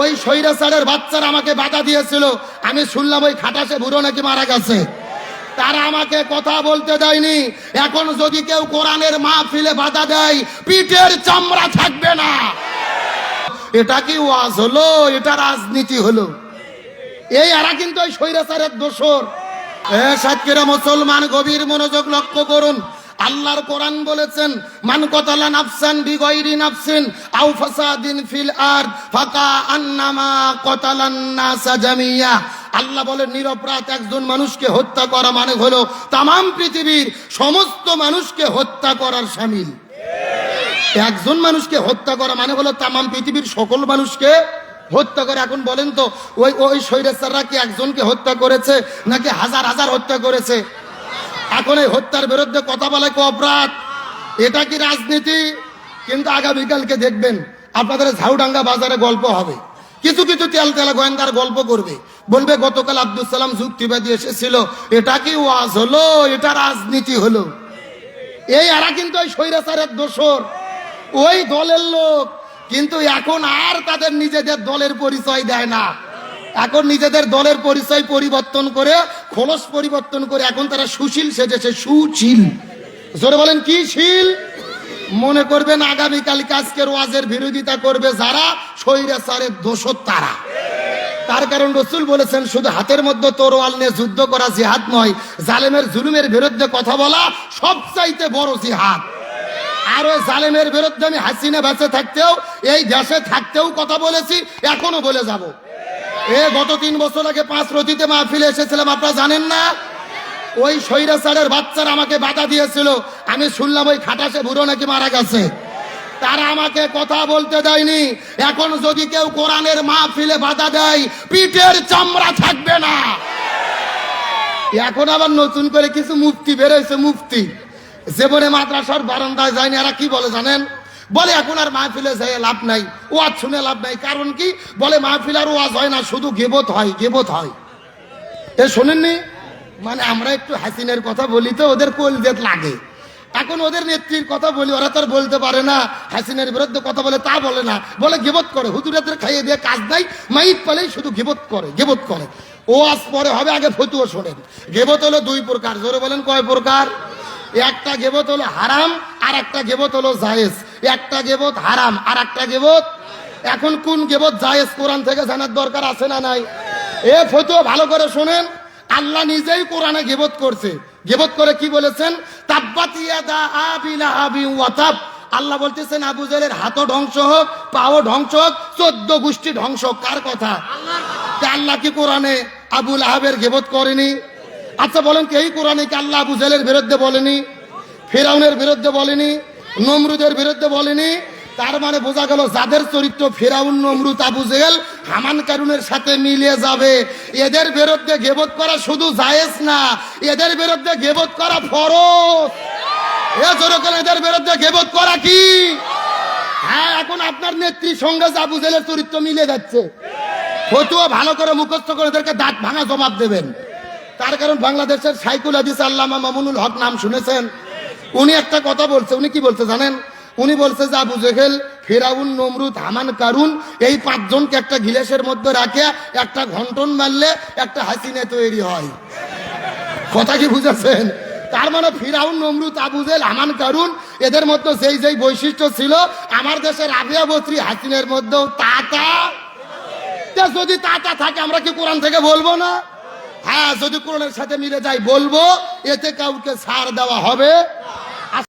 ওই স্বৈরাচারের বাচ্চারা আমাকে বাধা দিয়েছিল, আমি শুনলাম ওই খাটাসে বুড়ো নাকি মারা গেছে। তারা আমাকে কথা বলতে দেয়নি। এখন যদি কেউ কোরআনের মাহফিলে বাধা দেয়, পিঠের চামড়া থাকবে না। এটা কি ওয়াজ হলো? এটা রাজনীতি হলো? এই এরা কিন্তু ওই স্বৈরাচারের দোসর। সাতক্ষীরা মুসলমান গভীর মনোযোগ লক্ষ্য করুন। আল্লাহর কোরআন বলেছেন, মান কতালা নাফসান বিগাইরি নাফসিন আও ফাসাদিন ফিল আরদ ফাকাআন্নামা কতালান নাসা জামিয়া। আল্লাহ বলেন, নিরপরাধ একজন মানুষকে হত্যা করা মানে হলো তামাম পৃথিবীর সমস্ত মানুষকে হত্যা করার শামিল। একজন মানুষকে হত্যা করা মানে হলো তামাম পৃথিবীর সকল মানুষকে হত্যা করে। এখন বলেন তো, ওই স্বৈরাচাররা কি একজনকে হত্যা করেছে নাকি হাজার হাজার হত্যা করেছে? এখন এই হত্যার বিরুদ্ধে কথা বলা কি অপরাধ? এটা কি রাজনীতি? কিন্তু আগামীকালকে দেখবেন আপনাদের ঝাউডাঙ্গা বাজারে গল্প হবে, কিছু কিছু তেল তেলা গোয়েন্দার গল্প করবে, বলবে গতকাল আব্দুল সালাম যুক্তিবাদী এসেছিল। এটা কি ওয়াজ হলো? এটা রাজনীতি হলো? এই এরা কিন্তু ওই স্বৈরাচারের দোসর, ওই দলের লোক। কিন্তু এখন আর তাদের নিজেদের দলের পরিচয় দেয় না। এখন নিজেদের দলের পরিচয় পরিবর্তন করে, খোলস পরিবর্তন করে এখন তারা সুশীল সেজেছে। সুশীল জোরে বলেন, কি শীল? মনে করবেন আগামীকাল আজকের ওয়াজের বিরোধিতা করবে যারা, স্বৈরাচারের দোসর তারা। তার কারণ রসুল বলেছেন, শুধু হাতের মধ্যে তরোয়াল নিয়ে যুদ্ধ করা জিহাদ নয়, জালেমের জুলুমের বিরুদ্ধে কথা বলা সবচাইতে বড় জিহাদ। আর ওই জালেমের বিরুদ্ধে আমি হাসিনা বেঁচে থাকতেও, এই দেশে থাকতেও কথা বলেছি, এখনো বলে যাব। গত 3 বছর আগে 5 রতিতে মাহফিলে এসেছিলাম, আপনারা জানেন না? ওই স্বৈরাচারের বাচ্চারা আমাকে বাধা দিয়েছিল, আমি শুনলাম ওই খাটাসে বুড়ো নাকি মারা গেছে। তারা আমাকে কথা বলতে দেয়নি। এখন যদি কেউ কোরআনের মাহফিলে বাধা দেয়, পিঠের চামড়া থাকবে না। এখন আবার নতুন করে কিছু মুফতি বেরোয়েছে। মুফতি জীবনে মাদ্রাসার বারান্দায় যায়নি। এরা কি বলে জানেন? বলে এখন আর মাহফিলে যাই লাভ নাই, ওয়াজ শুনে লাভ নাই। কারণ কি? বলে মাহফিল আর ওয়াজ হয় না, শুধু গিবত হয়, গিবত হয়। এ শোনেননি? মানে আমরা একটু হাসিনের কথা বলি তো ওদের কলজেত লাগে। এখন ওদের নেত্রীর কথা বলি, ওরা তো আর বলতে পারে না। হাসিনের বিরুদ্ধে কথা বলে তা বলে না, বলে গিবত করে। হুজুরাদের খাইয়ে দিয়ে কাজ নাই, মাইক পালেই শুধু গিবত করে, গিবত করে। ওয়াজ পরে হবে, আগে ফতুয়া শোনেন। গিবত হলো 2 প্রকার। জোরে বলেন, কয় প্রকার? একটা গিবত হলো হারাম, আর একটা গিবত হলো জায়েজ। একটা গিবত হারাম, আর একটা গিবত। এখন কোন গিবত জায়েজ কোরআন থেকে জানার দরকার আছে না নাই? ফতুয়া ভালো করে শোনেন। আল্লাহ নিজেই কোরআনে গিবত করছে। গিবত করে কি বলেছেন? তাব্বাত ইয়াদা আবি লাহাবি ওয়া তাব। আল্লাহ বলতেছেন আবু জেহেলের হাতও ধ্বংস হোক, পাও ধ্বংস হোক, 14 গোষ্ঠী ধ্বংস হোক। কার কথা? আল্লাহ কি কোরআনে আবু লাহাবের গিবত করেনি? আচ্ছা বলেন, কি এই কোরআনে কি আল্লাহ আবু জেহেলের বিরুদ্ধে বলেনি? ফিরাউনের বিরুদ্ধে বলেনি? নমরুদের বিরুদ্ধে বলেনি? তার মানে বোঝা গেল যাদের চরিত্র ফিরাউন, নমরুদ, আবু জেহেল, হামান কারুনের সাথে মিলে যাবে, এদের বিরুদ্ধে গিবত করা শুধু জায়েজ না, এদের বিরুদ্ধে গিবত করা ফরজ। এদের বিরুদ্ধে গিবত করা কি? হ্যাঁ, এখন আপনার নেত্রীর সঙ্গে আবু জেহেলের চরিত্র মিলে যাচ্ছে। ফতুয়া ভালো করে মুখস্থ করে এদেরকে দাঁত ভাঙা জবাব দেবেন। তার কারণ বাংলাদেশের সাইকুল হাদিস আল্লামা মামুনুল হক নাম শুনেছেন? উনি একটা কথা বলছে। উনি কি বলছে জানেন? উনি বলছে যে আবু জেহেল, ফিরাউন, নমরুদ, হামান, কারুন, এই 5 জনকে একটা গিলাসের মধ্যে রাখে একটা ঘন্টন মারলে একটা হাসিনা তৈরি হয়। কথা কি বুঝেছেন? তার মানে ফিরাউন, নমরুদ, আবু জেহেল, হামান, কারুন, এদের মধ্যে যেই যেই বৈশিষ্ট্য ছিল, আমার দেশের রাবিয়া বস্ত্রী হাসিনের মধ্যেও তাতা। যদি তাতা থাকে, আমরা কি কোরআন থেকে বলবো না? হ্যাঁ, যদি কোরআনের সাথে মিলে যায় বলবো, এতে কাউকে ছাড় দেওয়া হবে